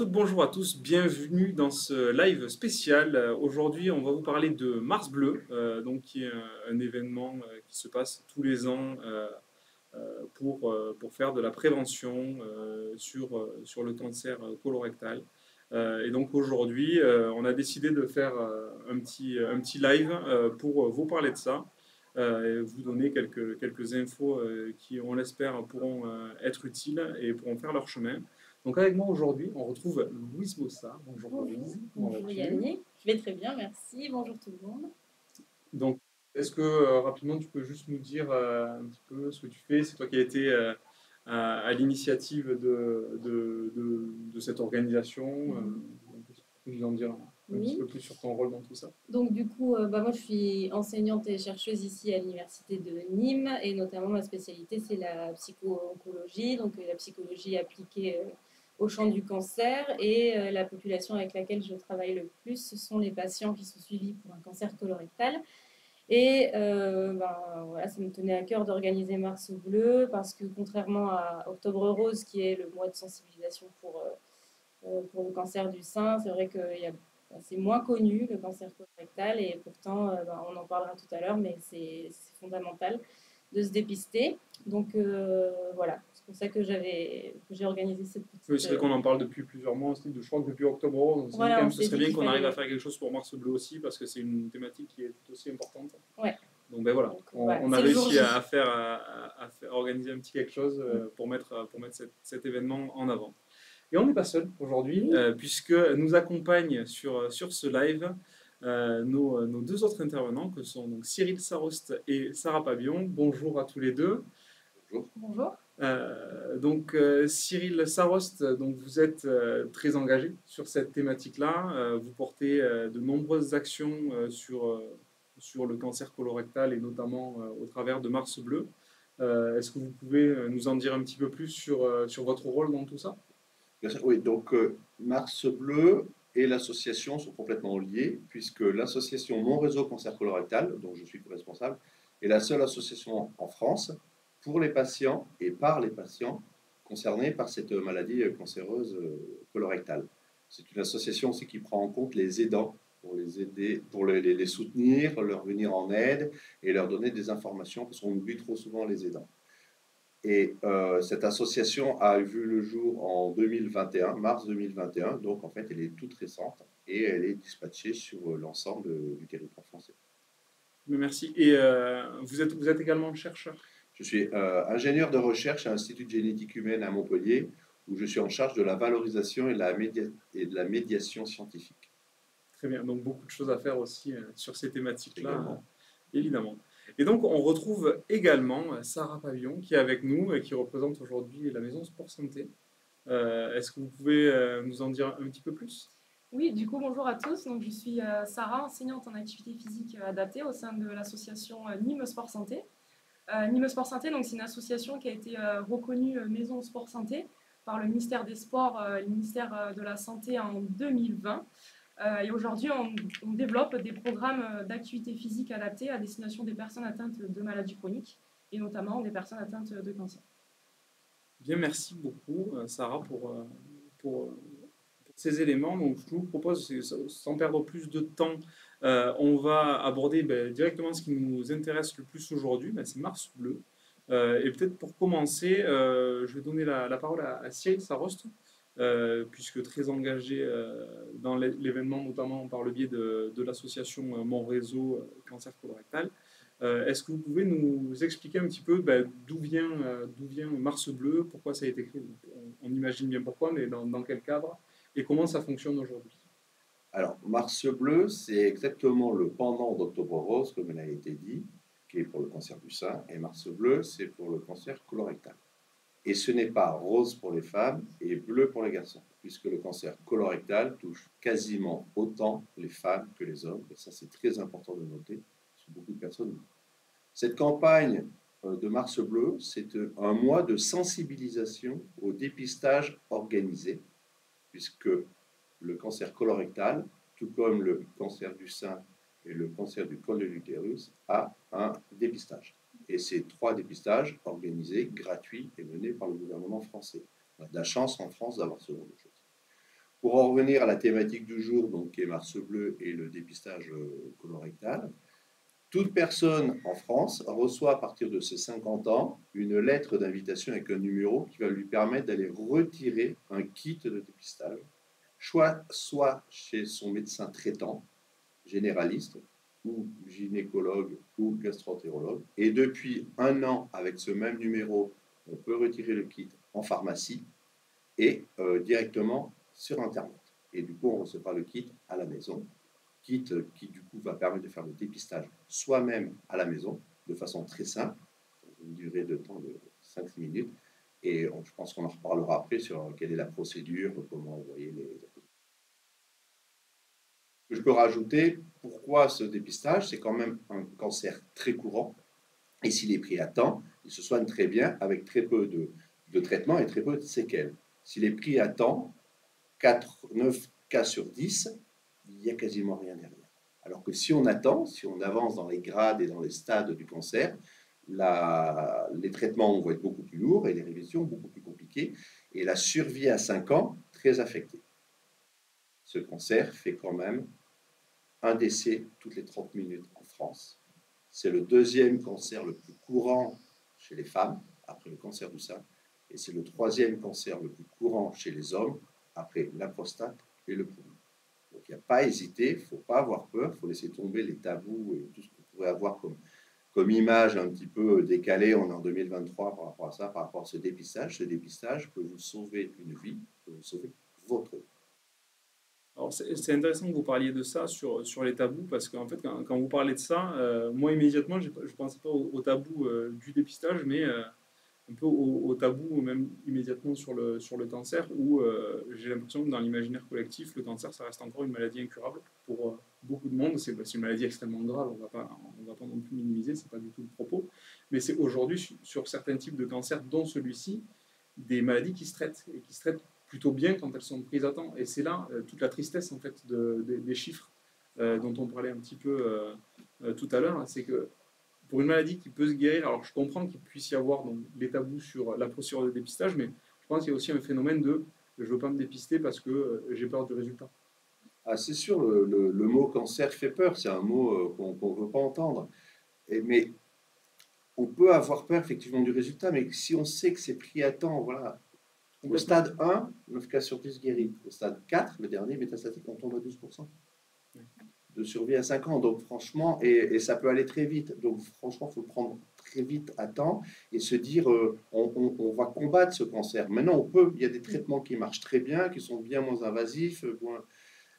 Bonjour à tous, bienvenue dans ce live spécial. Aujourd'hui, on va vous parler de Mars Bleu, donc qui est un événement qui se passe tous les ans pour faire de la prévention sur le cancer colorectal. Et donc aujourd'hui, on a décidé de faire un petit live pour vous parler de ça et vous donner quelques infos qui, on l'espère, pourront être utiles et pourront faire leur chemin. Donc avec moi aujourd'hui, on retrouve Louise Bossard. Bonjour Louise. Comment Bonjour vas-tu? Yannick, je vais très bien, merci. Bonjour tout le monde. Donc, est-ce que rapidement tu peux juste nous dire un petit peu ce que tu fais? C'est toi qui as été à l'initiative de cette organisation. Tu peux nous en dire un petit Oui, peu plus sur ton rôle dans tout ça? donc du coup, moi je suis enseignante et chercheuse ici à l'université de Nîmes et notamment ma spécialité c'est la psycho-oncologie, donc la psychologie appliquée au champ du cancer et la population avec laquelle je travaille le plus, ce sont les patients qui sont suivis pour un cancer colorectal. Et voilà, ça me tenait à cœur d'organiser Mars Bleu parce que contrairement à Octobre Rose, qui est le mois de sensibilisation pour le cancer du sein, c'est vrai que c'est moins connu le cancer colorectal et pourtant, on en parlera tout à l'heure, mais c'est fondamental de se dépister. Donc voilà, c'est pour ça que j'ai organisé cette Oui, petite. c'est vrai qu'on en parle depuis plusieurs mois aussi. Je crois que depuis octobre rose, on s'est dit quand Voilà, on même ce s'est serait dit bien qu'il qu'on arrive à fallait. faire quelque chose pour Mars Bleu aussi parce que c'est une thématique qui est tout aussi importante. Ouais, Donc ben voilà, donc on, voilà, on a c'est le jour réussi J. à organiser un petit quelque chose pour mettre cet événement en avant. Et on n'est pas seul aujourd'hui, puisque nous accompagnent sur ce live nos deux autres intervenants, que sont donc Cyril Sarost et Sarah Pavillon. Bonjour à tous les deux. Bonjour. Bonjour. Cyril Sarost, donc vous êtes très engagé sur cette thématique-là. Vous portez de nombreuses actions sur le cancer colorectal et notamment au travers de Mars Bleu. Est-ce que vous pouvez nous en dire un petit peu plus sur votre rôle dans tout ça? Bien sûr, oui, donc Mars Bleu et l'association sont complètement liés, puisque l'association Mon Réseau Cancer Colorectal, dont je suis co-responsable, est la seule association en France pour les patients et par les patients concernés par cette maladie cancéreuse colorectale. C'est une association aussi qui prend en compte les aidants pour les aider, pour les soutenir, leur venir en aide et leur donner des informations, parce qu'on oublie trop souvent les aidants. Et cette association a vu le jour en 2021, mars 2021, donc en fait elle est toute récente et elle est dispatchée sur l'ensemble du territoire français. Merci. Et vous êtes également chercheur? Je suis ingénieur de recherche à l'Institut de génétique humaine à Montpellier, où je suis en charge de la valorisation et de la médiation scientifique. Très bien. Donc beaucoup de choses à faire aussi sur ces thématiques-là, Également. évidemment. Et donc on retrouve également Sarah Pavillon qui est avec nous et qui représente aujourd'hui la maison Sport Santé. Est-ce que vous pouvez nous en dire un petit peu plus? Oui, du coup, bonjour à tous. Donc, je suis Sarah, enseignante en activité physique adaptée au sein de l'association Nîmes Sport Santé. Nîmes Sport Santé, donc, c'est une association qui a été reconnue Maison Sport Santé par le ministère des Sports, le ministère de la Santé en 2020. Et aujourd'hui, on développe des programmes d'activité physique adaptée à destination des personnes atteintes de maladies chroniques et notamment des personnes atteintes de cancer. Bien, merci beaucoup Sarah pour ces éléments. Donc je vous propose, sans perdre plus de temps, on va aborder directement ce qui nous intéresse le plus aujourd'hui, c'est Mars Bleu. Et peut-être pour commencer, je vais donner la parole à Cyril Sarost, puisque très engagé dans l'événement, notamment par le biais de l'association Mon Réseau Cancer Colorectal. Est-ce que vous pouvez nous expliquer un petit peu d'où vient Mars Bleu, pourquoi ça a été créé? On imagine bien pourquoi, mais dans quel cadre et comment ça fonctionne aujourd'hui? Alors, Mars Bleu, c'est exactement le pendant d'Octobre Rose, comme il a été dit, qui est pour le cancer du sein, et Mars Bleu, c'est pour le cancer colorectal. Et ce n'est pas rose pour les femmes et bleu pour les garçons, puisque le cancer colorectal touche quasiment autant les femmes que les hommes, et ça c'est très important de noter, parce que beaucoup de personnes. Cette campagne de Mars Bleu, c'est un mois de sensibilisation au dépistage organisé, puisque le cancer colorectal, tout comme le cancer du sein et le cancer du col de l'utérus, a un dépistage. Et ces 3 dépistages organisés, gratuits et menés par le gouvernement français. On a de la chance en France d'avoir ce genre de choses. Pour en revenir à la thématique du jour, donc, qui est Mars bleu et le dépistage colorectal, toute personne en France reçoit à partir de ses 50 ans une lettre d'invitation avec un numéro qui va lui permettre d'aller retirer un kit de dépistage, soit chez son médecin traitant, généraliste, ou gynécologue ou gastroentérologue. Et depuis 1 an, avec ce même numéro, on peut retirer le kit en pharmacie et directement sur Internet. Et du coup, on recevra le kit à la maison. Kit qui du coup va permettre de faire le dépistage soi-même à la maison, de façon très simple, une durée de temps de 5 minutes. Et je pense qu'on en reparlera après sur quelle est la procédure, comment envoyer les... Je peux rajouter pourquoi ce dépistage, c'est quand même un cancer très courant. Et s'il est pris à temps, il se soigne très bien avec très peu de traitements et très peu de séquelles. S'il est pris à temps, 9 cas sur 10, il n'y a quasiment rien derrière. Alors que si on attend, si on avance dans les grades et dans les stades du cancer, les traitements vont être beaucoup plus lourds et les révisions beaucoup plus compliquées. Et la survie à 5 ans, très affectée. Ce cancer fait quand même un décès toutes les 30 minutes en France. C'est le deuxième cancer le plus courant chez les femmes, après le cancer du sein. Et c'est le troisième cancer le plus courant chez les hommes, après la prostate et le poumon. Donc il n'y a pas à hésiter, il ne faut pas avoir peur, il faut laisser tomber les tabous et tout ce qu'on pourrait avoir comme image un petit peu décalée. On est en 2023 par rapport à ça, par rapport à ce dépistage. Ce dépistage peut vous sauver une vie, peut vous sauver votre vie. Alors c'est intéressant que vous parliez de ça sur les tabous, parce qu'en fait, quand vous parlez de ça, moi immédiatement, je ne pensais pas au tabou du dépistage, mais un peu au tabou, même immédiatement sur le cancer, où j'ai l'impression que dans l'imaginaire collectif, le cancer, ça reste encore une maladie incurable pour beaucoup de monde. C'est une maladie extrêmement grave, on va pas non plus minimiser, c'est pas du tout le propos, mais c'est aujourd'hui, sur certains types de cancers, dont celui-ci, des maladies qui se traitent, et qui se traitent plutôt bien quand elles sont prises à temps. Et c'est là toute la tristesse en fait des chiffres dont on parlait un petit peu tout à l'heure, c'est que pour une maladie qui peut se guérir, alors je comprends qu'il puisse y avoir donc, des tabous sur la procédure de dépistage, mais je pense qu'il y a aussi un phénomène de je ne veux pas me dépister parce que j'ai peur du résultat. Ah, c'est sûr, le mot cancer fait peur, c'est un mot qu'on ne veut pas entendre. Mais on peut avoir peur effectivement du résultat, mais si on sait que c'est pris à temps, voilà. Au stade 1, 9 cas sur 10 guéris. Au stade 4, le dernier métastatique, on tombe à 12% de survie à 5 ans. Donc franchement, et ça peut aller très vite. Donc franchement, il faut le prendre très vite à temps et se dire, on va combattre ce cancer. Maintenant, il y a des traitements qui marchent très bien, qui sont bien moins invasifs,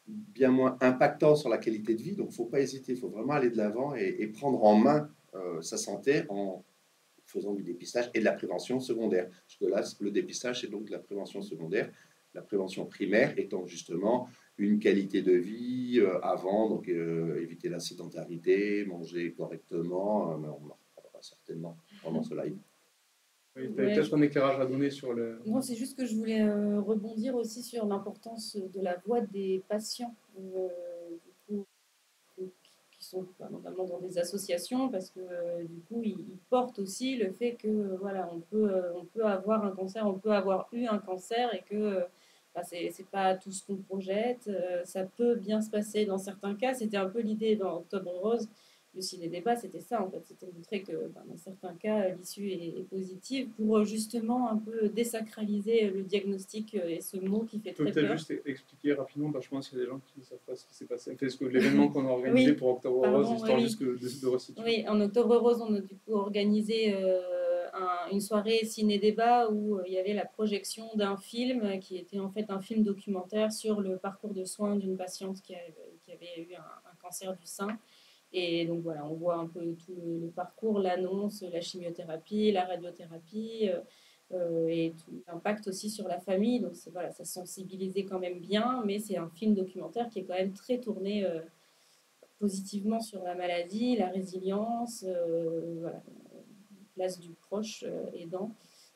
bien moins impactants sur la qualité de vie. Donc il ne faut pas hésiter, il faut vraiment aller de l'avant et prendre en main sa santé en faisant du dépistage et de la prévention secondaire. Parce que là, le dépistage, c'est donc de la prévention secondaire. La prévention primaire étant justement une qualité de vie avant, donc éviter la sédentarité, manger correctement, mais on en reparlera certainement pendant ce live. Oui, tu avais peut-être un éclairage à donner sur le... Non, c'est juste que je voulais rebondir aussi sur l'importance de la voix des patients. Du coup, qui sont notamment dans des associations, parce que du coup, ils portent aussi le fait que voilà, on peut avoir un cancer, on peut avoir eu un cancer et que c'est pas tout ce qu'on projette. Ça peut bien se passer dans certains cas. C'était un peu l'idée dans Octobre Rose. Le ciné-débat, c'était ça en fait, c'était de montrer que dans certains cas, l'issue est positive pour justement un peu désacraliser le diagnostic et ce mot qui fait très peur. Peut-être juste expliquer rapidement, parce que je pense qu'il y a des gens qui ne savent pas ce qui s'est passé. Fait, ce que l'événement qu'on a organisé pour Octobre Rose, histoire juste de resituer. Oui, en Octobre Rose, on a du coup organisé une soirée ciné-débat où il y avait la projection d'un film qui était en fait un film documentaire sur le parcours de soins d'une patiente qui avait eu un cancer du sein. Et donc voilà, on voit un peu tout le parcours, l'annonce, la chimiothérapie, la radiothérapie et tout l'impact aussi sur la famille. Donc voilà, ça sensibilisait quand même bien, mais c'est un film documentaire qui est quand même très tourné positivement sur la maladie, la résilience, voilà, place du proche aidant.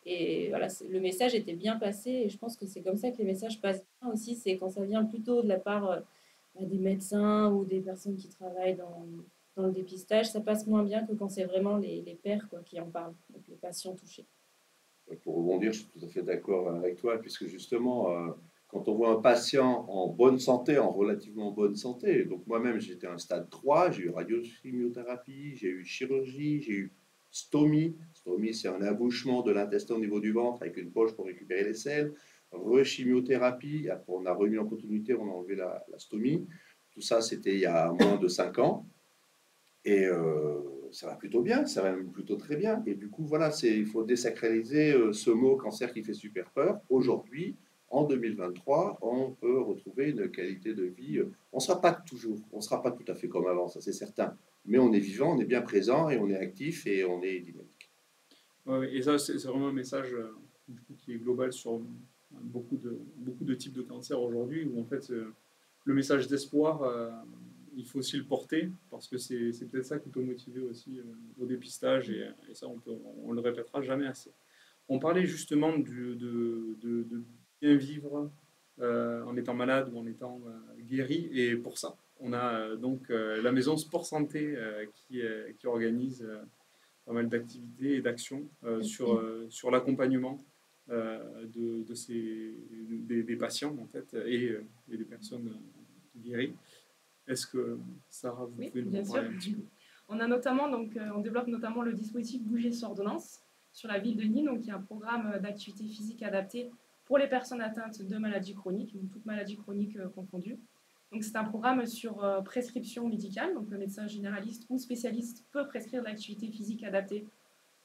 Et voilà, le message était bien passé et je pense que c'est comme ça que les messages passent bien aussi, c'est quand ça vient plutôt de la part des médecins ou des personnes qui travaillent dans le dépistage, ça passe moins bien que quand c'est vraiment les pairs qui en parlent, donc les patients touchés. Pour rebondir, je suis tout à fait d'accord avec toi, puisque justement, quand on voit un patient en bonne santé, en relativement bonne santé, donc moi-même j'étais à un stade 3, j'ai eu radiochimiothérapie, j'ai eu chirurgie, j'ai eu stomie. Stomie, c'est un abouchement de l'intestin au niveau du ventre avec une poche pour récupérer les selles. Rechimiothérapie, après on a remis en continuité, on a enlevé la stomie. Tout ça, c'était il y a moins de 5 ans. Et ça va plutôt bien, ça va même plutôt très bien. Et du coup, voilà, il faut désacraliser ce mot cancer qui fait super peur. Aujourd'hui, en 2023, on peut retrouver une qualité de vie. On ne sera pas toujours, on ne sera pas tout à fait comme avant, ça c'est certain. Mais on est vivant, on est bien présent et on est actif et on est dynamique. Ouais, et ça, c'est vraiment un message du coup, qui est global sur beaucoup de types de cancers aujourd'hui, où en fait, le message d'espoir, il faut aussi le porter, parce que c'est peut-être ça qui peut motiver aussi au dépistage, et ça, on le répétera jamais assez. On parlait justement de bien vivre en étant malade ou en étant guéri, et pour ça, on a donc la maison Sport Santé qui organise pas mal d'activités et d'actions sur l'accompagnement des patients en fait, et des personnes guéries. Est-ce que, Sarah, vous pouvez nous en parler un petit peu? On développe notamment le dispositif Bouger sur ordonnance sur la ville de Nîmes, donc il y a un programme d'activité physique adapté pour les personnes atteintes de maladies chroniques, donc toutes maladies chroniques confondues. Donc c'est un programme sur prescription médicale, donc le médecin généraliste ou spécialiste peut prescrire de l'activité physique adaptée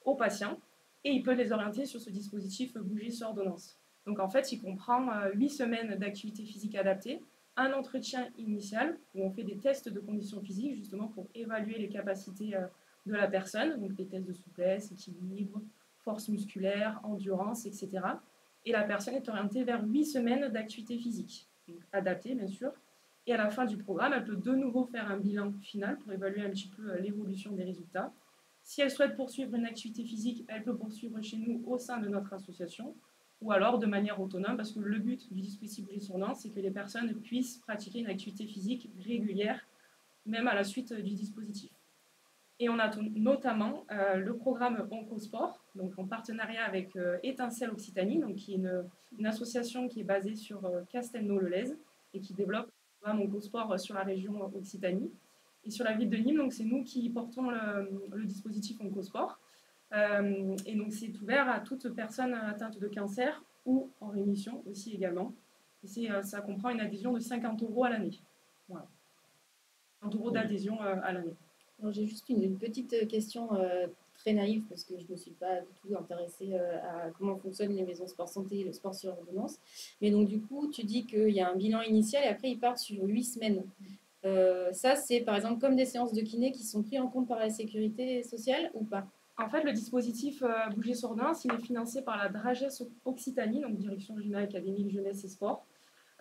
aux patients et il peut les orienter sur ce dispositif Bouger sur ordonnance. Donc en fait, il comprend 8 semaines d'activité physique adaptée, un entretien initial où on fait des tests de conditions physiques justement pour évaluer les capacités de la personne, donc des tests de souplesse, équilibre, force musculaire, endurance, etc. Et la personne est orientée vers 8 semaines d'activité physique, donc adaptée bien sûr. Et à la fin du programme, elle peut de nouveau faire un bilan final pour évaluer un petit peu l'évolution des résultats. Si elle souhaite poursuivre une activité physique, elle peut poursuivre chez nous au sein de notre association, ou alors de manière autonome, parce que le but du dispositif Bouger sur ordonnance, c'est que les personnes puissent pratiquer une activité physique régulière, même à la suite du dispositif. Et on a notamment le programme Oncosport, donc en partenariat avec Étincelle Occitanie, donc qui est une association qui est basée sur Castelnau-le-Lez et qui développe le programme Oncosport sur la région Occitanie. Et sur la ville de Nîmes, donc c'est nous qui portons le dispositif Oncosport. Et donc c'est ouvert à toute personne atteinte de cancer ou en rémission aussi également. Et ça comprend une adhésion de 50 € à l'année. Voilà. 50 € d'adhésion à l'année. J'ai juste une petite question très naïve parce que je ne me suis pas du tout intéressée à comment fonctionnent les maisons sport santé et le sport sur ordonnance. Mais donc du coup, tu dis qu'il y a un bilan initial et après ils partent sur 8 semaines. Ça, c'est par exemple comme des séances de kiné qui sont prises en compte par la sécurité sociale ou pas? En fait, le dispositif Bouger sur ordonnance, il est financé par la DRAGES Occitanie, donc Direction régionale académique jeunesse et sport.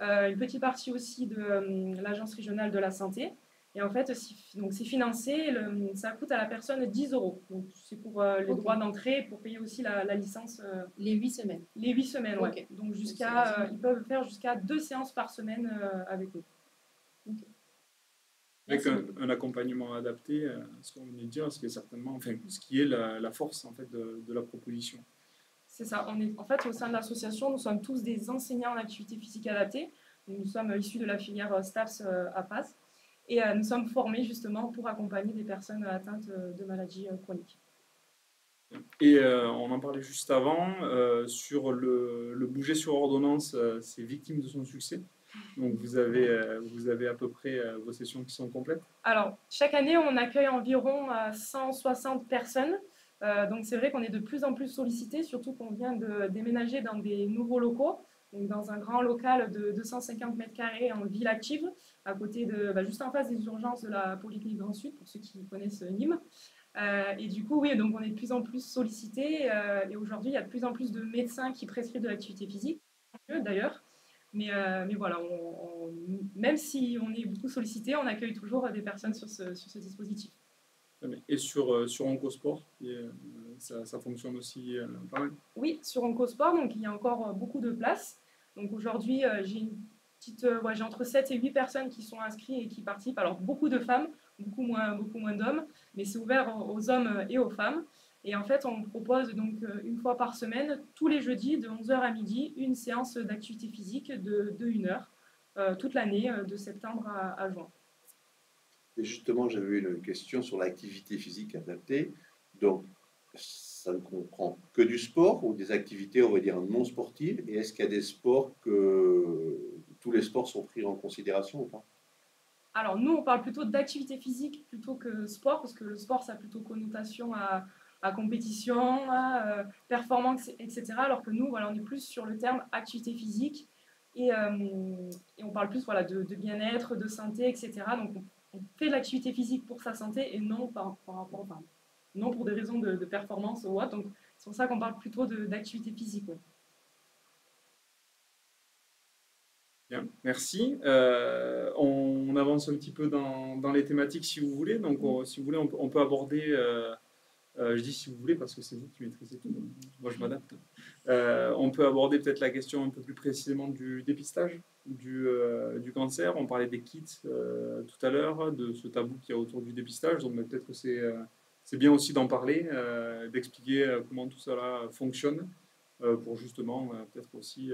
Une petite partie aussi de l'Agence régionale de la santé. Et en fait, c'est financé, ça coûte à la personne 10 €. Donc c'est pour les droits d'entrée, pour payer aussi la licence. Les 8 semaines. Les 8 semaines, oui. Okay. Donc ils peuvent faire jusqu'à 2 séances par semaine avec nous. Okay. Avec un accompagnement adapté, ce qu'on venait de dire, ce qui est certainement, enfin, ce qui est la force en fait de la proposition. C'est ça. En fait, au sein de l'association, nous sommes tous des enseignants en activité physique adaptée. Nous sommes issus de la filière STAPS à Paz. Et nous sommes formés justement pour accompagner des personnes atteintes de maladies chroniques. Et on en parlait juste avant, sur le Bouger sur ordonnance, c'est victime de son succès. Donc vous avez à peu près vos sessions qui sont complètes? Alors, chaque année, on accueille environ 160 personnes. Donc c'est vrai qu'on est de plus en plus sollicité, surtout qu'on vient de déménager dans des nouveaux locaux. Donc dans un grand local de 250 m² en ville active, à côté juste en face des urgences de la Polyclinique Grand Sud, pour ceux qui connaissent Nîmes. Et du coup, oui, donc on est de plus en plus sollicité. Et aujourd'hui, il y a de plus en plus de médecins qui prescrivent de l'activité physique, d'ailleurs. Mais voilà, même si on est beaucoup sollicité, on accueille toujours des personnes sur ce dispositif. Et sur Oncosport, ça fonctionne aussi pas mal? Oui, sur Oncosport, donc il y a encore beaucoup de places. Donc aujourd'hui, j'ai entre 7 et 8 personnes qui sont inscrites et qui participent. Alors beaucoup de femmes, beaucoup moins d'hommes, mais c'est ouvert aux hommes et aux femmes. Et en fait, on propose donc une fois par semaine, tous les jeudis, de 11 h à midi, une séance d'activité physique de 1 heure, toute l'année, de septembre à juin. Et justement, j'avais une question sur l'activité physique adaptée. Donc, ça ne comprend que du sport ou des activités, on va dire, non sportives? Et est-ce qu'il y a des sports que tous les sports sont pris en considération ou pas? Alors nous, on parle plutôt d'activité physique plutôt que sport, parce que le sport, ça a plutôt connotation à compétition, à performance, etc. Alors que nous, voilà, on est plus sur le terme activité physique et on parle plus voilà, de bien-être, de santé, etc. Donc on fait de l'activité physique pour sa santé et non non pour des raisons de performance ou autre. Donc c'est pour ça qu'on parle plutôt d'activité physique. Ouais. Bien, merci. On avance un petit peu dans les thématiques si vous voulez. Donc, si vous voulez, on peut aborder. Je dis si vous voulez parce que c'est vous qui maîtrisez tout. Moi, je m'adapte. On peut aborder peut-être la question un peu plus précisément du dépistage du cancer. On parlait des kits tout à l'heure, de ce tabou qu'il y a autour du dépistage. Donc, peut-être que c'est bien aussi d'en parler, d'expliquer comment tout cela fonctionne pour justement peut-être aussi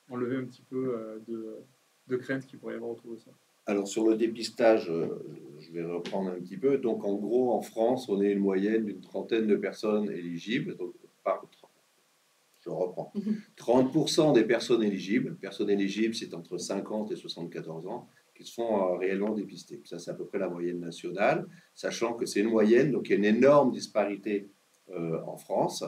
enlever un petit peu de crainte qu'il pourrait y avoir autour de ça. Alors, sur le dépistage, je vais reprendre un petit peu. Donc, en gros, en France, on est une moyenne d'une trentaine de personnes éligibles. Donc, je reprends. 30% des personnes éligibles, c'est entre 50 et 74 ans, qui se font réellement dépister. Ça, c'est à peu près la moyenne nationale, sachant que c'est une moyenne, donc il y a une énorme disparité en France.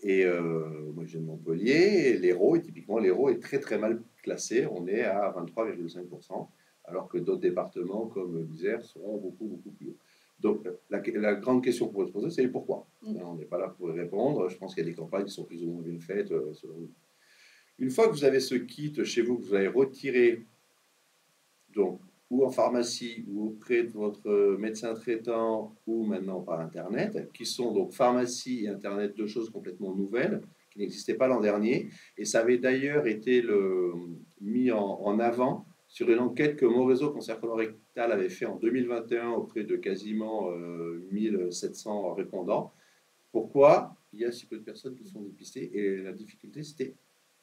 Et moi, je viens de Montpellier, l'Hérault, et typiquement, l'Hérault est très très mal classé. On est à 23,5%, alors que d'autres départements comme l'Isère seront beaucoup plus hauts. Donc, la grande question qu'on peut se poser, c'est pourquoi. On n'est pas là pour y répondre. Je pense qu'il y a des campagnes qui sont plus ou moins bien faites. Une fois que vous avez ce kit chez vous, que vous avez retiré, donc, ou en pharmacie, ou auprès de votre médecin traitant, ou maintenant par Internet, qui sont donc pharmacie et Internet, deux choses complètement nouvelles, qui n'existaient pas l'an dernier. Et ça avait d'ailleurs été mis en avant sur une enquête que mon réseau Cancer colorectal avait fait en 2021 auprès de quasiment 1700 répondants. Pourquoi il y a si peu de personnes qui sont dépistées? Et la difficulté, c'était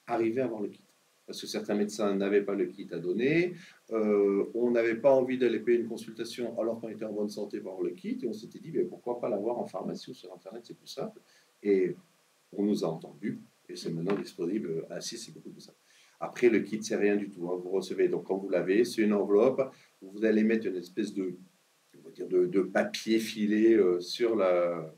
arriver à avoir le kit. Parce que certains médecins n'avaient pas le kit à donner. On n'avait pas envie d'aller payer une consultation alors qu'on était en bonne santé pour avoir le kit. Et on s'était dit, mais pourquoi pas l'avoir en pharmacie ou sur Internet, c'est plus simple. Et on nous a entendus. Et c'est maintenant disponible. Ah si, c'est beaucoup plus simple. Après, le kit, c'est rien du tout. Hein. Vous recevez, donc quand vous l'avez, c'est une enveloppe où vous allez mettre une espèce de papier filé sur la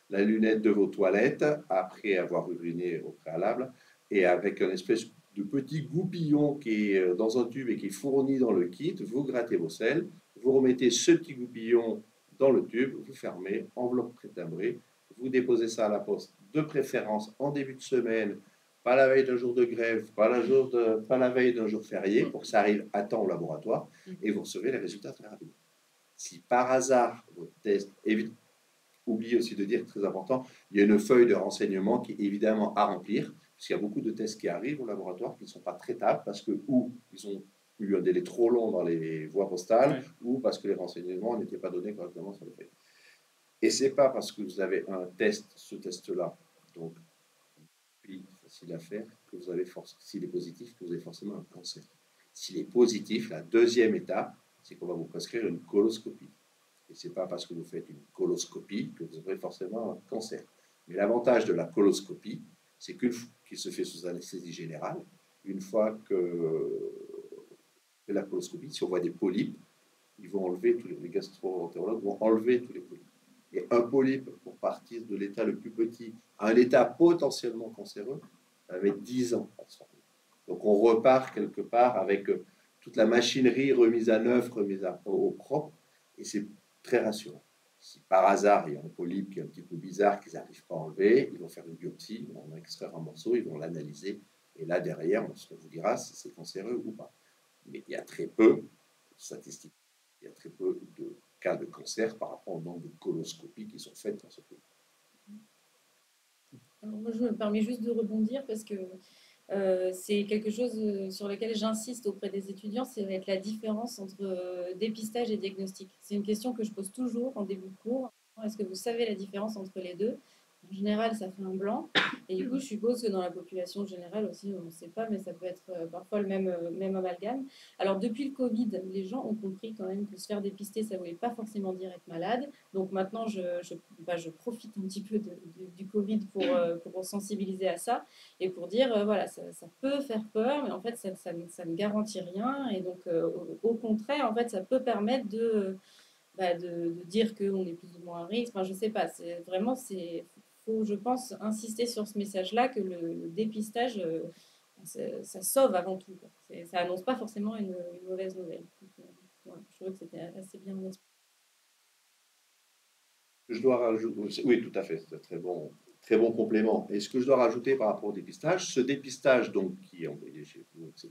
lunette de vos toilettes après avoir uriné au préalable et avec une espèce de petit goupillon qui est dans un tube et qui est fourni dans le kit. Vous grattez vos selles, vous remettez ce petit goupillon dans le tube, vous fermez, enveloppe pré-timbrée, vous déposez ça à la poste de préférence en début de semaine, pas la veille d'un jour de grève, pas la veille d'un jour férié, pour que ça arrive à temps au laboratoire, et vous recevez les résultats très rapidement. Si par hasard votre test, oubliez aussi de dire, très important, il y a une feuille de renseignement qui est évidemment à remplir, parce qu'il y a beaucoup de tests qui arrivent au laboratoire qui ne sont pas traitables, parce que ou ils ont eu un délai trop long dans les voies postales, ou parce que les renseignements n'étaient pas donnés correctement sur les feuilles. Et ce n'est pas parce que vous avez un test, ce test-là, donc facile à faire, que vous avez s'il est positif, que vous avez forcément un cancer. S'il est positif, la deuxième étape, c'est qu'on va vous prescrire une coloscopie. Et ce n'est pas parce que vous faites une coloscopie que vous aurez forcément un cancer. Mais l'avantage de la coloscopie, c'est qu'il se fait sous anesthésie générale. Une fois que la coloscopie, si on voit des polypes, ils vont enlever les gastro-entérologues vont enlever tous les polypes. Et un polype, pour partir de l'état le plus petit à un état potentiellement cancéreux, ça va mettre 10 ans à se former. Donc on repart quelque part avec toute la machinerie remise à neuf, remise au propre, et c'est très rassurant. Si par hasard il y a un polype qui est un petit peu bizarre qu'ils n'arrivent pas à enlever, ils vont faire une biopsie, ils vont extraire un morceau, ils vont l'analyser, et là derrière, on vous dira si c'est cancéreux ou pas. Mais il y a très peu, statistiques, il y a très peu de cas de cancer par rapport au nombre de coloscopies qui sont faites dans ce pays. Alors moi, je me permets juste de rebondir parce que c'est quelque chose sur lequel j'insiste auprès des étudiants, c'est va être la différence entre dépistage et diagnostic. C'est une question que je pose toujours en début de cours. Est-ce que vous savez la différence entre les deux? En général, ça fait un blanc. Et du coup, je suppose que dans la population générale aussi, on ne sait pas, mais ça peut être parfois le même amalgame. Alors, depuis le Covid, les gens ont compris quand même que se faire dépister, ça ne voulait pas forcément dire être malade. Donc maintenant, je profite un petit peu du Covid pour sensibiliser à ça et pour dire, voilà, ça peut faire peur, mais en fait, ça ne garantit rien. Et donc, au contraire, en fait, ça peut permettre de dire qu'on est plus ou moins à risque. Enfin, je sais pas, faut, je pense, insister sur ce message-là que le dépistage, ça sauve avant tout, quoi. Ça annonce pas forcément une mauvaise nouvelle. Donc, voilà, je trouvais que c'était assez bien expliqué. Je dois rajouter, oui, tout à fait, c'est un très bon complément. Et ce que je dois rajouter par rapport au dépistage, ce dépistage donc, qui est envoyé chez vous, etc.,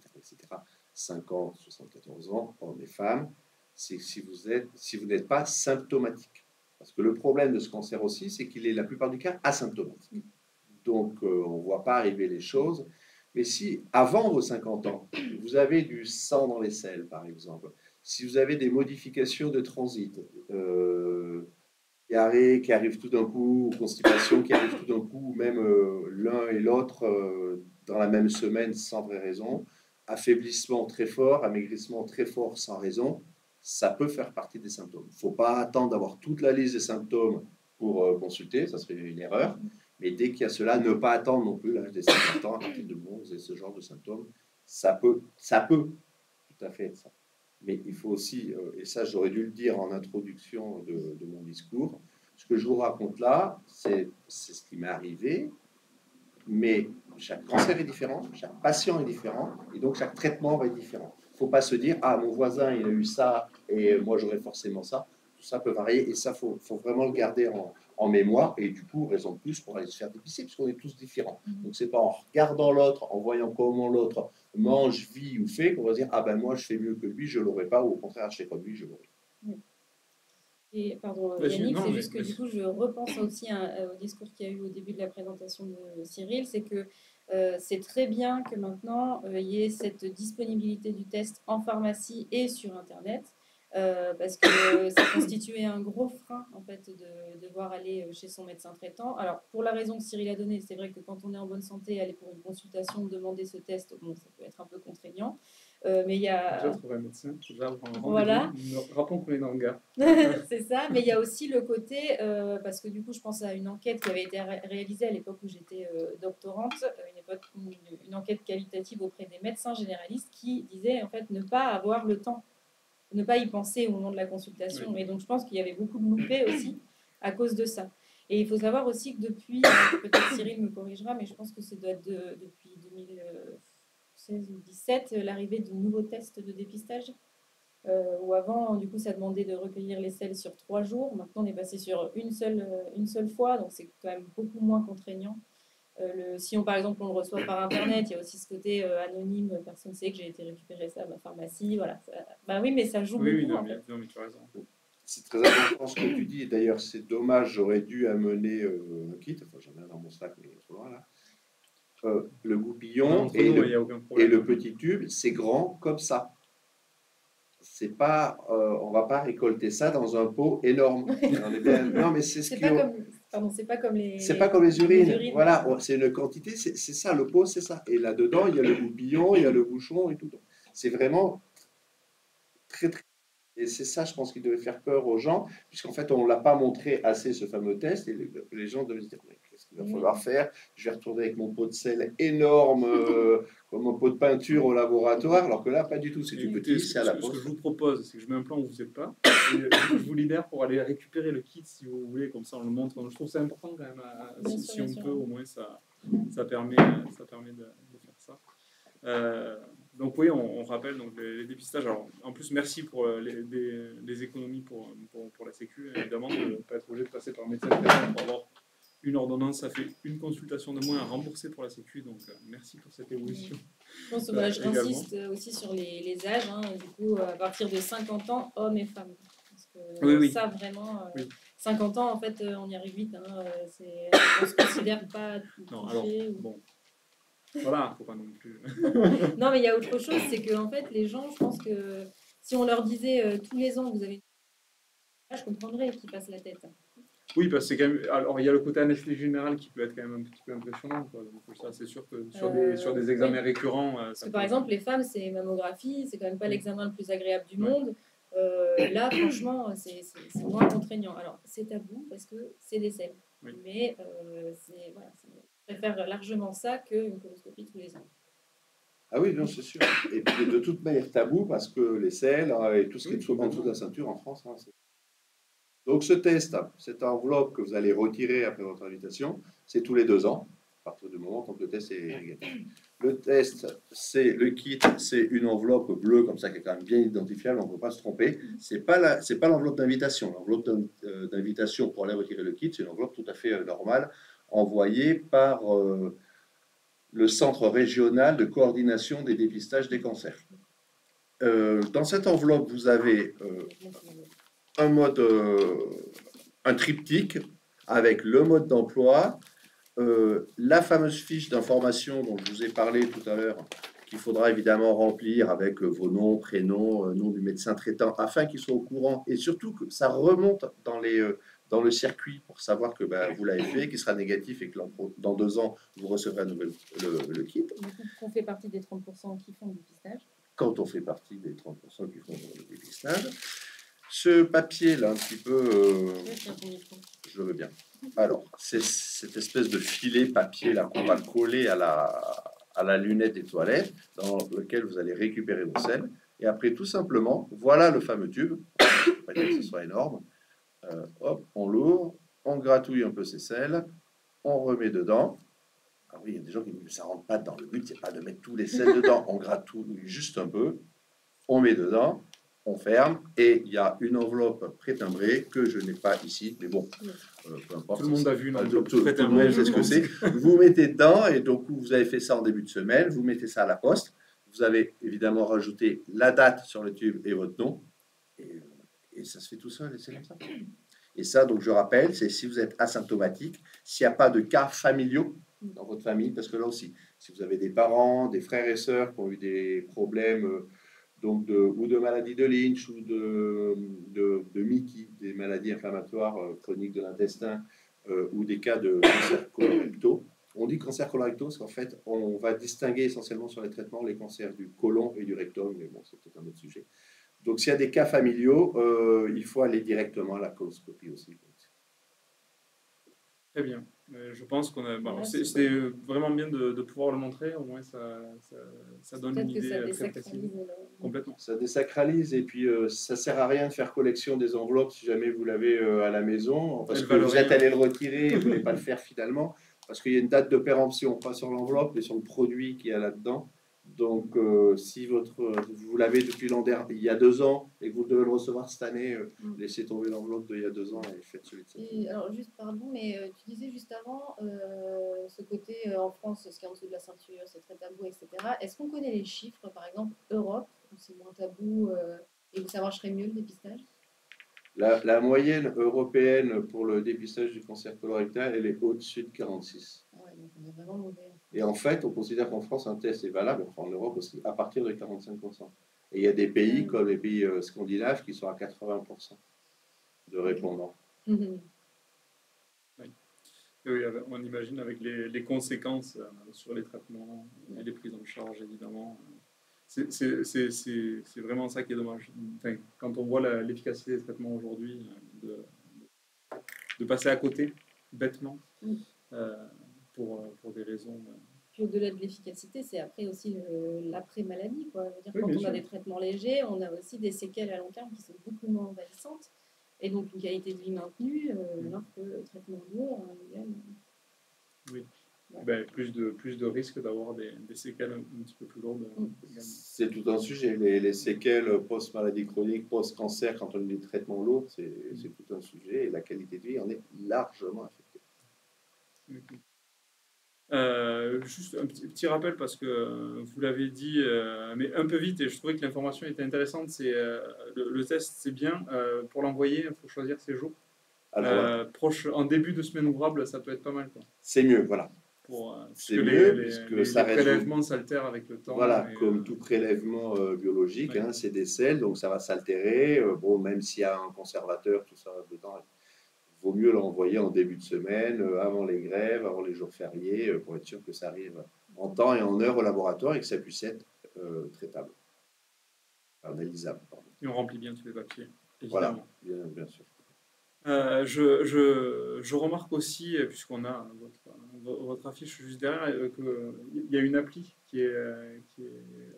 50, 74 ans, hommes et femmes, c'est que si vous n'êtes pas symptomatique. Parce que le problème de ce cancer aussi, c'est qu'il est la plupart du cas asymptomatique. Donc, on ne voit pas arriver les choses. Mais si, avant vos 50 ans, vous avez du sang dans les selles, par exemple, si vous avez des modifications de transit, diarrhée qui arrive tout d'un coup, constipation qui arrive tout d'un coup, ou même l'un et l'autre dans la même semaine sans vraie raison, affaiblissement très fort, amaigrissement très fort sans raison, ça peut faire partie des symptômes. Il ne faut pas attendre d'avoir toute la liste des symptômes pour consulter, ça serait une erreur. Mais dès qu'il y a cela, ne pas attendre non plus l'âge des 50 ans, à partir de bon, vous avez ce genre de symptômes, ça peut tout à fait être ça. Mais il faut aussi, et ça j'aurais dû le dire en introduction de mon discours, ce que je vous raconte là, c'est ce qui m'est arrivé, mais chaque cancer est différent, chaque patient est différent, et donc chaque traitement va être différent. Il ne faut pas se dire, ah, mon voisin, il a eu ça, et moi, j'aurai forcément ça. Tout ça peut varier, et ça, faut vraiment le garder en mémoire, et du coup, raison de plus pour aller se faire dépister, parce qu'on est tous différents. Donc, c'est pas en regardant l'autre, en voyant comment l'autre mange, vit ou fait, qu'on va dire, ah ben moi, je fais mieux que lui, je l'aurai pas, ou au contraire, je fais comme lui, je l'aurai. Et pardon, Yannick, c'est juste que du coup, je repense aussi au discours qu'il y a eu au début de la présentation de Cyril, c'est que c'est très bien que maintenant il y ait cette disponibilité du test en pharmacie et sur Internet, parce que ça constituait un gros frein en fait de devoir aller chez son médecin traitant. Alors pour la raison que Cyril a donnée, c'est vrai que quand on est en bonne santé, aller pour une consultation, demander ce test, bon, ça peut être un peu contraignant. Mais il y a... Déjà trouver un médecin, déjà avoir un voilà. rendez-vous. Rappelons qu'on est dans le Gard. C'est ça, mais il y a aussi le côté, parce que du coup je pense à une enquête qui avait été réalisée à l'époque où j'étais doctorante, une enquête qualitative auprès des médecins généralistes qui disait en fait ne pas avoir le temps, ne pas y penser au moment de la consultation. Oui. Et donc je pense qu'il y avait beaucoup de loupés aussi à cause de ça. Et il faut savoir aussi que depuis, peut-être Cyril me corrigera, mais je pense que ça doit être depuis 2016 ou 2017, l'arrivée de nouveaux tests de dépistage. Où avant, du coup, ça demandait de recueillir les selles sur 3 jours. Maintenant, on est passé sur une seule fois, donc c'est quand même beaucoup moins contraignant. Si par exemple, on le reçoit par Internet, il y a aussi ce côté anonyme, personne ne sait que j'ai été récupérer ça à ma pharmacie. Voilà. Bah oui, mais ça joue beaucoup. Non, mais tu as raison. C'est très important ce que tu dis. D'ailleurs, c'est dommage, j'aurais dû amener un kit. Enfin, j'en ai un dans mon sac, mais il est trop loin là. Le goupillon et le petit tube, c'est grand comme ça. C'est pas, on va pas récolter ça dans un pot énorme. Non, mais c'est ce qui. C'est pas comme les. C'est pas comme les urines. Voilà, c'est une quantité. C'est ça, le pot, c'est ça. Et là-dedans, il y a le goupillon, il y a le bouchon et tout. C'est vraiment très. Et c'est ça, je pense, qui devait faire peur aux gens, puisqu'en fait, on ne l'a pas montré assez, ce fameux test, et les gens devaient se dire, mais qu'est-ce qu'il va falloir faire? Je vais retourner avec mon pot de sel énorme, comme un pot de peinture au laboratoire, alors que là, pas du tout, c'est du petit, c'est à la poste. Ce que je vous propose, c'est que je mets un plan où vous n'êtes pas, et je vous libère pour aller récupérer le kit, si vous voulez, comme ça on le montre. Je trouve que c'est important quand même, si on peut, au moins ça permet de faire ça. Donc oui, on rappelle donc, les dépistages. Alors, en plus, merci pour les économies pour la Sécu. Évidemment, de ne pas être obligé de passer par un médecin traitant pour avoir une ordonnance. Ça fait une consultation de moins à rembourser pour la Sécu. Donc, merci pour cette évolution. Je pense que j'insiste aussi sur les âges. Hein, du coup, à partir de 50 ans, hommes et femmes. Parce que ça, vraiment... 50 ans, en fait, on y arrive vite. Hein, on ne se considère pas touché. Non, alors, bon... Voilà, faut pas non plus. Non, mais il y a autre chose, c'est que en fait, les gens, je pense que si on leur disait tous les ans, vous avez, je comprendrais qu'ils passent la tête. Oui, parce que c'est quand même. Alors, il y a le côté anesthésie générale qui peut être quand même un petit peu impressionnant, quoi. Donc, ça, c'est sûr que sur des examens Oui. récurrents. Parce que par exemple, les femmes, c'est mammographie, c'est quand même pas l'examen le plus agréable du Ouais. monde. Là, franchement, c'est moins contraignant. Alors, c'est tabou parce que c'est des selles. Oui. Mais voilà, je préfère largement ça qu'une coloscopie tous les ans. Ah oui, non, c'est sûr. Et puis de toute manière tabou parce que les selles et tout ce qui est en dessous de la ceinture en France. Hein, donc ce test, cette enveloppe que vous allez retirer après votre invitation, c'est tous les 2 ans, à partir du moment où le test est négatif. Le test, c'est le kit, c'est une enveloppe bleue comme ça qui est quand même bien identifiable, on ne peut pas se tromper. C'est pas l'enveloppe d'invitation. L'enveloppe d'invitation pour aller retirer le kit, c'est une enveloppe tout à fait normale envoyée par le Centre régional de coordination des dépistages des cancers. Dans cette enveloppe, vous avez un triptyque avec le mode d'emploi, la fameuse fiche d'information dont je vous ai parlé tout à l'heure, qu'il faudra évidemment remplir avec vos noms, prénoms, nom du médecin traitant, afin qu'ils soient au courant et surtout que ça remonte dans le circuit pour savoir que vous l'avez fait, qu'il sera négatif et que dans 2 ans, vous recevrez à nouveau le kit. Du coup, qu'on fait partie des 30% qui font le dépistage. Quand on fait partie des 30% qui font le dépistage. Ce papier-là, un petit peu, je le veux bien. Alors, c'est cette espèce de filet papier là qu'on va coller à la lunette des toilettes, dans lequel vous allez récupérer vos selles. Et après, tout simplement, voilà le fameux tube. Je ne peux pas dire que ce soit énorme. Hop, on l'ouvre, on gratouille un peu ces selles, on remet dedans. Ah oui, il y a des gens qui disent que ça ne rentre pas dedans. Le but, c'est pas de mettre tous les selles dedans. On gratouille juste un peu, on met dedans, on ferme, et il y a une enveloppe pré-timbrée que je n'ai pas ici, mais bon, peu importe. Tout le monde a vu une enveloppe tout le monde sait ce que c'est. Vous mettez dedans, et donc vous avez fait ça en début de semaine, vous mettez ça à la poste, vous avez évidemment rajouté la date sur le tube et votre nom, et ça se fait tout seul, et c'est comme ça. Et ça, donc je rappelle, c'est si vous êtes asymptomatique, s'il n'y a pas de cas familiaux dans votre famille, parce que là aussi, si vous avez des parents, des frères et sœurs qui ont eu des problèmes donc ou de maladie de Lynch ou de Mickey, des maladies inflammatoires chroniques de l'intestin ou des cas de cancer colorectaux. On dit cancer colorectal parce qu'en fait, on va distinguer essentiellement sur les traitements les cancers du côlon et du rectum, mais bon, c'est peut-être un autre sujet. Donc, s'il y a des cas familiaux, il faut aller directement à la coloscopie aussi. Très bien. Je pense qu'on a. Bon, c'est vraiment bien de pouvoir le montrer. Au moins, ça donne une idée très précise. Complètement. Ça désacralise et puis ça sert à rien de faire collection des enveloppes si jamais vous l'avez à la maison, parce que vous êtes allé le retirer et vous ne voulez pas le faire finalement, parce qu'il y a une date de péremption, pas sur l'enveloppe, mais sur le produit qu'il y a là-dedans. Donc, si vous l'avez depuis l'an dernier, il y a 2 ans, et que vous devez le recevoir cette année, laissez tomber l'enveloppe d'il y a 2 ans et faites celui de cette année. Alors, juste, pardon, mais tu disais juste avant, ce côté en France, ce qui est en dessous de la ceinture, c'est très tabou, etc. Est-ce qu'on connaît les chiffres, par exemple, Europe, où c'est moins tabou et où ça marcherait mieux le dépistage? La moyenne européenne pour le dépistage du cancer colorectal, elle est au-dessus de 46. Ah ouais, donc on est vraiment mauvais. Et en fait, on considère qu'en France, un test est valable, enfin en Europe aussi, à partir de 45%. Et il y a des pays comme les pays scandinaves qui sont à 80% de répondants. Oui. Oui, on imagine avec les conséquences sur les traitements et les prises en charge, évidemment. C'est vraiment ça qui est dommage. Enfin, quand on voit l'efficacité des traitements aujourd'hui, de passer à côté, bêtement, pour des raisons... Puis au-delà de l'efficacité, c'est après aussi l'après-maladie. Oui, quand on sûr. a des traitements légers, on a aussi des séquelles à long terme qui sont beaucoup moins envahissantes. Et donc une qualité de vie maintenue, alors que le traitement lourd, oui. Ben, plus de risques d'avoir des séquelles un petit peu plus lourdes. C'est tout un sujet. Les séquelles post-maladie chronique, post-cancer, quand on a des traitements lourds, c'est tout un sujet. Et la qualité de vie en est largement affectée. Juste un petit rappel, parce que vous l'avez dit, mais un peu vite, et je trouvais que l'information était intéressante. C'est le test, c'est bien. Pour l'envoyer, il faut choisir ses jours. En début de semaine ouvrable, ça peut être pas mal. C'est mieux, voilà. C'est mieux, les prélèvements s'altèrent avec le temps. Voilà, comme tout prélèvement biologique, ouais. C'est des selles, donc ça va s'altérer. Bon, même s'il y a un conservateur, tout ça dedans, vaut mieux l'envoyer en début de semaine, avant les grèves, avant les jours fériés, pour être sûr que ça arrive en temps et en heure au laboratoire et que ça puisse être traitable, analysable. Pardon. Et on remplit bien tous les papiers, Voilà, évidemment. bien sûr. Je remarque aussi, puisqu'on a votre affiche juste derrière, qu'il y a une appli qui est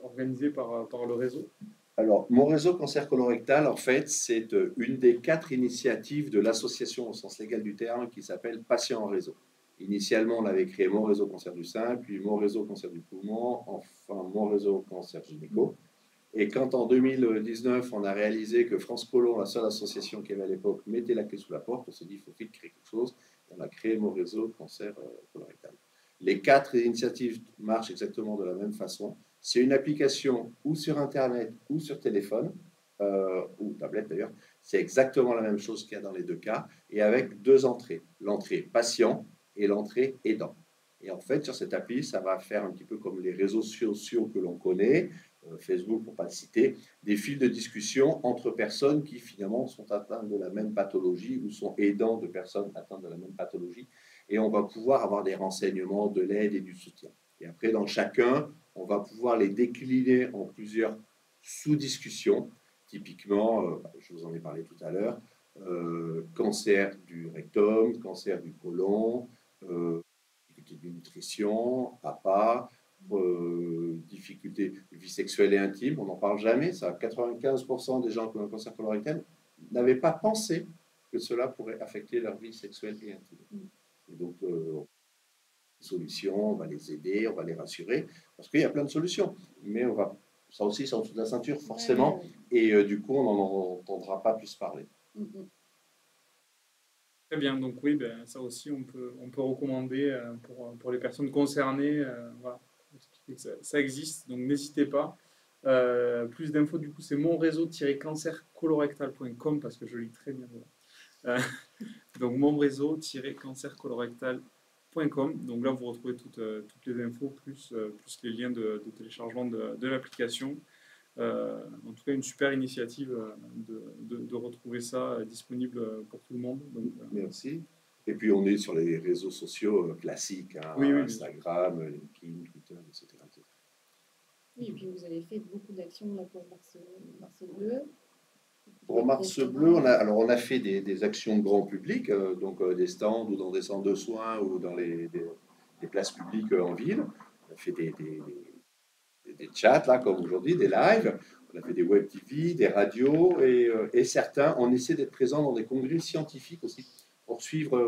organisée par le réseau. Alors, mon réseau cancer colorectal, en fait, c'est une des 4 initiatives de l'association au sens légal du terme qui s'appelle Patients en réseau. Initialement, on avait créé mon réseau cancer du sein, puis mon réseau cancer du poumon, enfin mon réseau cancer gynéco. Et quand en 2019, on a réalisé que France Colo, la seule association qu'il y avait à l'époque, mettait la clé sous la porte, on s'est dit il faut vite créer quelque chose. On a créé mon réseau cancer colorectal. Les 4 initiatives marchent exactement de la même façon. C'est une application ou sur Internet ou sur téléphone, ou tablette d'ailleurs. C'est exactement la même chose qu'il y a dans les 2 cas, et avec 2 entrées. L'entrée patient et l'entrée aidant. Et en fait, sur cette appli, ça va faire un petit peu comme les réseaux sociaux que l'on connaît, Facebook pour ne pas le citer, des fils de discussion entre personnes qui finalement sont atteintes de la même pathologie ou sont aidants de personnes atteintes de la même pathologie. Et on va pouvoir avoir des renseignements, de l'aide et du soutien. Et après, dans chacun, on va pouvoir les décliner en plusieurs sous-discussions. Typiquement, je vous en ai parlé tout à l'heure, cancer du rectum, cancer du côlon, difficulté de nutrition, APA, difficultés de vie sexuelle et intime, on n'en parle jamais. Ça, 95% des gens qui ont un cancer colorectal n'avaient pas pensé que cela pourrait affecter leur vie sexuelle et intime. Et donc, solutions, on va les aider, on va les rassurer, parce qu'il y a plein de solutions. Mais on va, ça aussi, c'est en dessous de la ceinture, forcément, et du coup, on n'en entendra pas plus parler. Très bien, donc oui, ben, ça aussi, on peut recommander pour les personnes concernées. Voilà, ça existe, donc n'hésitez pas. Plus d'infos, du coup, c'est monréseau-cancercolorectal.com parce que je lis très bien. Donc, monréseau-cancercolorectal.com. Donc là, vous retrouvez toutes les infos, plus les liens de téléchargement de l'application. En tout cas, une super initiative de retrouver ça disponible pour tout le monde. Donc, merci. Et puis, on est sur les réseaux sociaux classiques, hein, oui, Instagram, LinkedIn, Twitter, etc. Oui, et puis vous avez fait beaucoup d'actions là, pour Mars Bleu. Pour Mars Bleu, on a fait des actions de grand public, donc des stands ou dans des centres de soins ou dans des places publiques en ville. On a fait des chats, là, comme aujourd'hui, des lives. On a fait des web TV, des radios, et certains, on essaie d'être présents dans des congrès scientifiques aussi, pour suivre,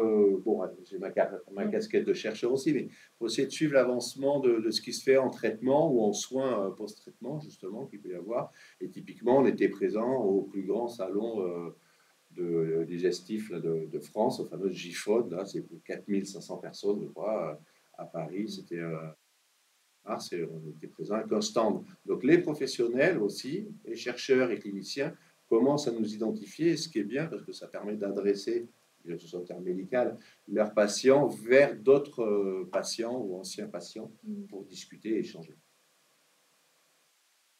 bon, j'ai ma casquette de chercheur aussi, mais pour essayer de suivre l'avancement de ce qui se fait en traitement ou en soins post-traitement, justement, qu'il peut y avoir. Et typiquement, on était présent au plus grand salon digestif là, de France, au fameux GIFOD, là, c'est plus de 4500 personnes, je crois, à Paris. C'était... on était présent avec un stand. Donc les professionnels aussi, les chercheurs et cliniciens, commencent à nous identifier, ce qui est bien parce que ça permet d'adresser, bien que ce soit en termes médical, leurs patients vers d'autres patients ou anciens patients pour discuter et échanger.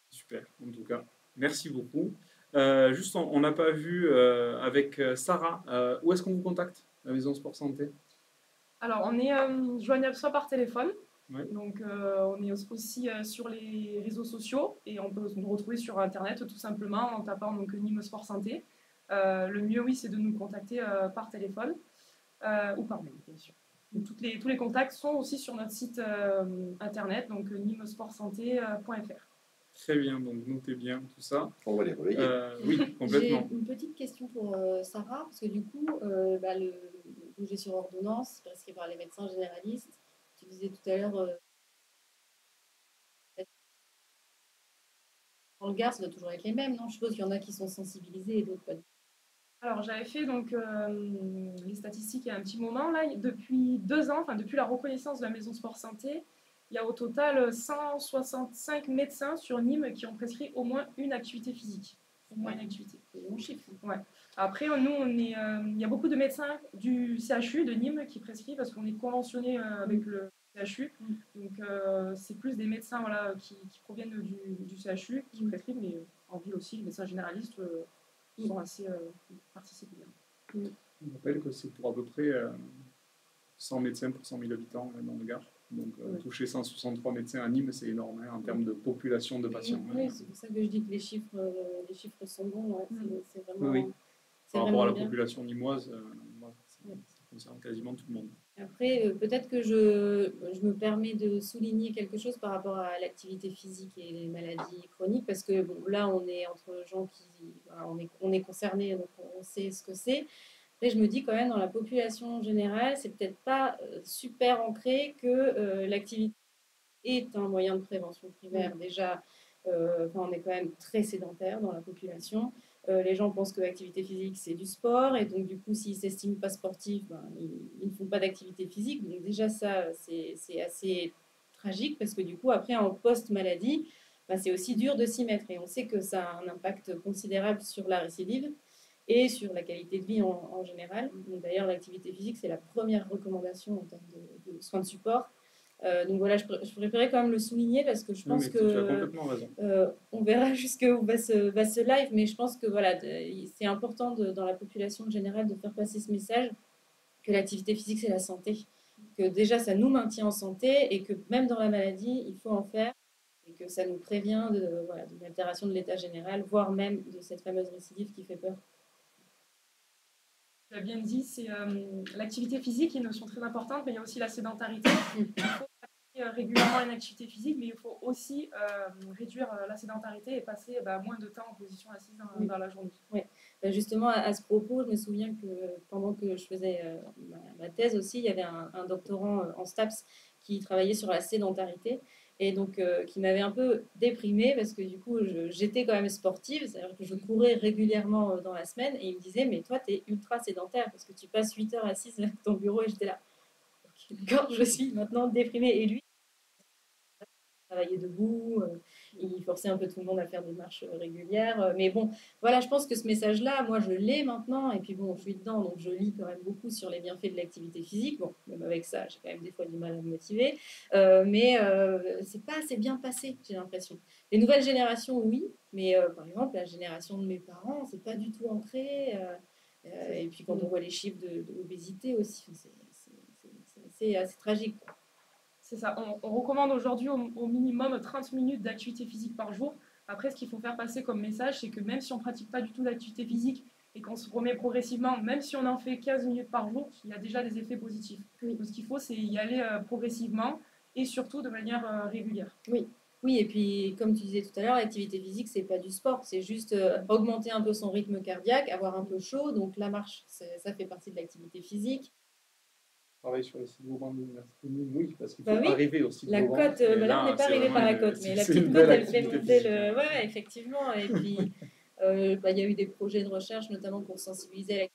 Super, en tout cas. Merci beaucoup. Juste, on n'a pas vu avec Sarah, où est-ce qu'on vous contacte, la Maison Sport Santé? Alors, on est joignable soit par téléphone, ouais. Donc on est aussi sur les réseaux sociaux et on peut nous retrouver sur Internet tout simplement en tapant donc, Nîmes Sport Santé. Le mieux, oui, c'est de nous contacter par téléphone ou par mail, bien sûr. Donc, tous les contacts sont aussi sur notre site Internet, donc nimesportsanté.fr. Très bien, donc notez bien tout ça. On va les relayer. Oui, complètement. J'ai une petite question pour Sarah, parce que du coup, le bouger sur ordonnance, prescrit par les médecins généralistes, tu disais tout à l'heure, dans le Gard, ça doit toujours être les mêmes, non? Je suppose qu'il y en a qui sont sensibilisés et d'autres pas. Alors j'avais fait donc les statistiques il y a un petit moment là, depuis 2 ans, enfin depuis la reconnaissance de la Maison Sport Santé, il y a au total 165 médecins sur Nîmes qui ont prescrit au moins une activité physique. Au moins une activité. C'est bon chiffre. Ouais. Après, nous, il y a beaucoup de médecins du CHU de Nîmes qui prescrivent parce qu'on est conventionné avec le CHU. Donc, c'est plus des médecins voilà, qui proviennent du CHU qui prescrivent, mais en ville aussi, les médecins généralistes sont assez participent bien. On rappelle que c'est pour à peu près 100 médecins pour 100 000 habitants dans le Gard. Donc toucher 163 médecins à Nîmes, c'est énorme hein, en termes de population de patients. Oui, c'est pour ça que je dis que les chiffres sont bons. Ouais. C'est vraiment, oui. c'est Par rapport à la bien. population nîmoise, voilà, ça concerne quasiment tout le monde. Après, peut-être que je me permets de souligner quelque chose par rapport à l'activité physique et les maladies chroniques, parce que bon, là, on est entre gens qui... Voilà, on est concernés, donc on sait ce que c'est. Après, je me dis quand même, dans la population générale, c'est peut-être pas super ancré que l'activité est un moyen de prévention primaire. Déjà, on est quand même très sédentaire dans la population. Les gens pensent que l'activité physique, c'est du sport. Et donc, du coup, s'ils ne s'estiment pas sportifs, ils ne font pas d'activité physique. Donc, déjà, ça, c'est assez tragique parce que, du coup, après, en post-maladie, c'est aussi dur de s'y mettre. Et on sait que ça a un impact considérable sur la récidive et sur la qualité de vie en général. D'ailleurs, l'activité physique, c'est la première recommandation en termes de soins de support. Donc voilà, je préférais quand même le souligner parce que je pense que tu as complètement raison. On verra jusqu'où va ce live, mais je pense que voilà, c'est important dans la population générale de faire passer ce message que l'activité physique c'est la santé, que déjà ça nous maintient en santé et que même dans la maladie il faut en faire et que ça nous prévient d'une altération de l'état général, voire même de cette fameuse récidive qui fait peur. Tu as bien dit, c'est l'activité physique, une notion très importante, mais il y a aussi la sédentarité. Il faut pratiquer régulièrement une activité physique, mais il faut aussi réduire la sédentarité et passer moins de temps en position assise dans la journée. Oui. Justement, à ce propos, je me souviens que pendant que je faisais ma thèse aussi, il y avait un doctorant en STAPS qui travaillait sur la sédentarité et donc qui m'avait un peu déprimée parce que du coup, j'étais quand même sportive, c'est-à-dire que je courais régulièrement dans la semaine et il me disait, mais toi, tu es ultra sédentaire parce que tu passes 8 heures assise à ton bureau et j'étais là. D'accord, je suis maintenant déprimée. Et lui, travailler debout, il forçait un peu tout le monde à faire des marches régulières. Mais bon, voilà, je pense que ce message-là, moi, je l'ai maintenant. Et puis bon, je suis dedans, donc je lis quand même beaucoup sur les bienfaits de l'activité physique. Bon, même avec ça, j'ai quand même des fois du mal à me motiver. Mais c'est pas assez bien passé, j'ai l'impression. Les nouvelles générations, oui. Mais par exemple, la génération de mes parents, c'est pas du tout ancré. Et puis quand on voit les chiffres de l'obésité aussi, c'est assez tragique, quoi. C'est ça. On recommande aujourd'hui au minimum 30 minutes d'activité physique par jour. Après, ce qu'il faut faire passer comme message, c'est que même si on ne pratique pas du tout d'activité physique et qu'on se remet progressivement, même si on en fait 15 minutes par jour, il y a déjà des effets positifs. Oui. Donc, ce qu'il faut, c'est y aller progressivement et surtout de manière régulière. Oui. Oui, et puis comme tu disais tout à l'heure, l'activité physique, c'est pas du sport, c'est juste augmenter un peu son rythme cardiaque, avoir un peu chaud. Donc la marche, ça fait partie de l'activité physique. Travailler sur les sites Vauban de l'université, oui, parce qu'il faut oui, arriver au site la Vauban. côte, là on n'est pas arrivé par la côte, mais la petite côte, elle fait monter le... Ouais, effectivement. Et puis, il y a eu des projets de recherche, notamment pour sensibiliser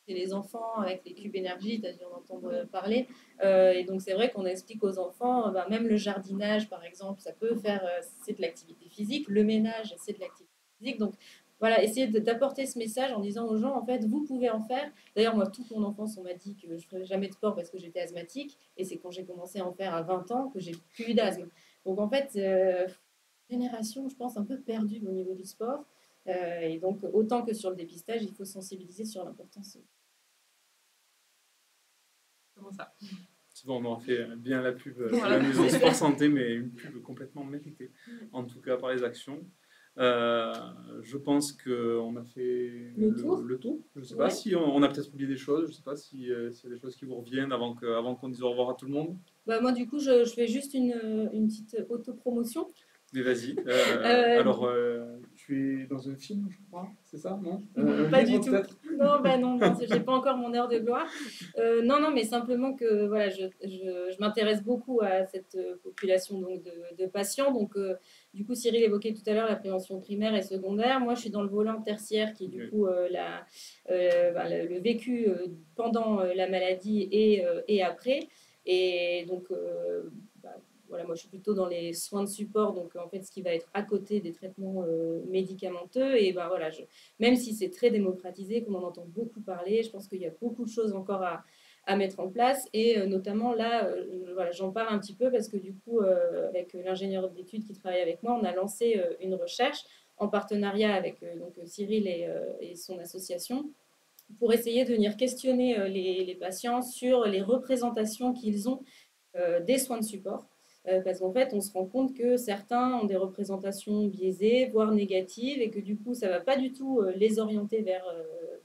les enfants avec les cubes énergie, tu as dû en entendre parler. Et donc c'est vrai qu'on explique aux enfants, même le jardinage par exemple, ça peut faire, c'est de l'activité physique, le ménage c'est de l'activité physique. Donc voilà, essayer d'apporter ce message en disant aux gens, en fait, vous pouvez en faire. D'ailleurs, moi, toute mon enfance, on m'a dit que je ne ferais jamais de sport parce que j'étais asthmatique. Et c'est quand j'ai commencé à en faire à 20 ans que j'ai plus eu d'asthme. Donc en fait, génération, je pense, un peu perdue au niveau du sport. Et donc, autant que sur le dépistage, il faut sensibiliser sur l'importance. Comment ça ? C'est bon, on aura fait bien la pub de la maison Sport Santé, mais une pub complètement méritée, en tout cas par les actions. Je pense qu'on a fait le tour. Je ne sais pas si on a peut-être oublié des choses, je ne sais pas s'il y a des choses qui vous reviennent avant qu'on dise au revoir à tout le monde. Moi, du coup, je fais juste une petite autopromotion. Mais vas-y. Alors, tu es dans un film, je crois, c'est ça, non Pas du tout. Non, j'ai pas encore mon heure de gloire. Non, mais simplement que voilà, je m'intéresse beaucoup à cette population donc de patients. Donc, du coup, Cyril évoquait tout à l'heure la prévention primaire et secondaire. Moi, je suis dans le volant tertiaire qui est du coup le vécu pendant la maladie et après. Et donc, voilà, moi je suis plutôt dans les soins de support, donc en fait ce qui va être à côté des traitements médicamenteux. Et voilà, même si c'est très démocratisé, qu'on en entend beaucoup parler, je pense qu'il y a beaucoup de choses encore à mettre en place. Et notamment là, voilà, j'en parle un petit peu parce que du coup, avec l'ingénieur d'études qui travaille avec moi, on a lancé une recherche en partenariat avec donc, Cyril et son association. pour essayer de venir questionner les patients sur les représentations qu'ils ont des soins de support. Parce qu'en fait, on se rend compte que certains ont des représentations biaisées, voire négatives, et que du coup, ça ne va pas du tout les orienter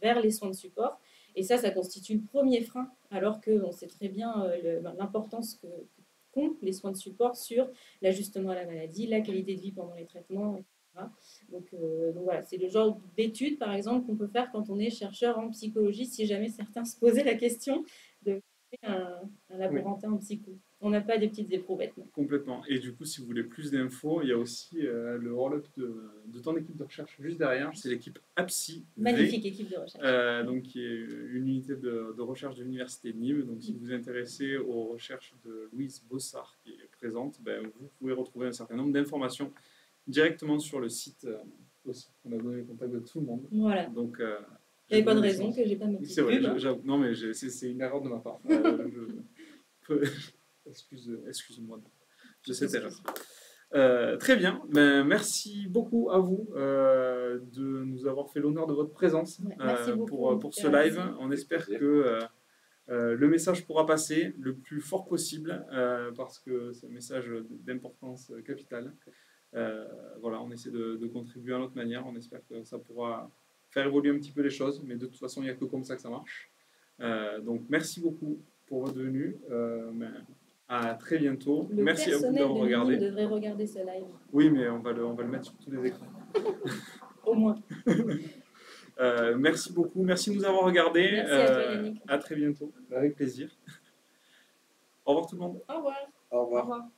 vers les soins de support. Et ça constitue le premier frein, alors qu'on sait très bien l'importance qu'ont les soins de support sur l'ajustement à la maladie, la qualité de vie pendant les traitements, etc. Donc voilà, c'est le genre d'études, par exemple, qu'on peut faire quand on est chercheur en psychologie, si jamais certains se posaient la question de faire un laborantin en psycho. On n'a pas des petites éprouvettes. Non. Complètement. Et du coup, si vous voulez plus d'infos, il y a aussi le roll-up de ton équipe de recherche juste derrière. C'est l'équipe APSI. Magnifique équipe de recherche. Donc, qui est une unité de recherche de l'Université de Nîmes. Donc, si vous vous intéressez aux recherches de Louise Bossard, qui est présente, vous pouvez retrouver un certain nombre d'informations directement sur le site aussi. On a donné le contact de tout le monde. Voilà. Donc, il n'y avait pas de raison que j'ai pas mis. C'est vrai, non, mais c'est une erreur de ma part. Excuse-moi de cette erreur. Très bien, merci beaucoup à vous de nous avoir fait l'honneur de votre présence pour ce live. On espère que le message pourra passer le plus fort possible parce que c'est un message d'importance capitale. Voilà, on essaie de contribuer à notre manière. On espère que ça pourra faire évoluer un petit peu les choses, mais de toute façon, il n'y a que comme ça que ça marche. Donc, merci beaucoup pour votre venue. À très bientôt. Merci à vous d'avoir regardé. Le personnel de Nîmes devrait regarder ce live. Oui, mais on va le mettre sur tous les écrans. Au moins. Merci beaucoup. Merci de nous avoir regardés. Merci à toi, Yannick. À très bientôt. Avec plaisir. Au revoir tout le monde. Au revoir. Au revoir. Au revoir.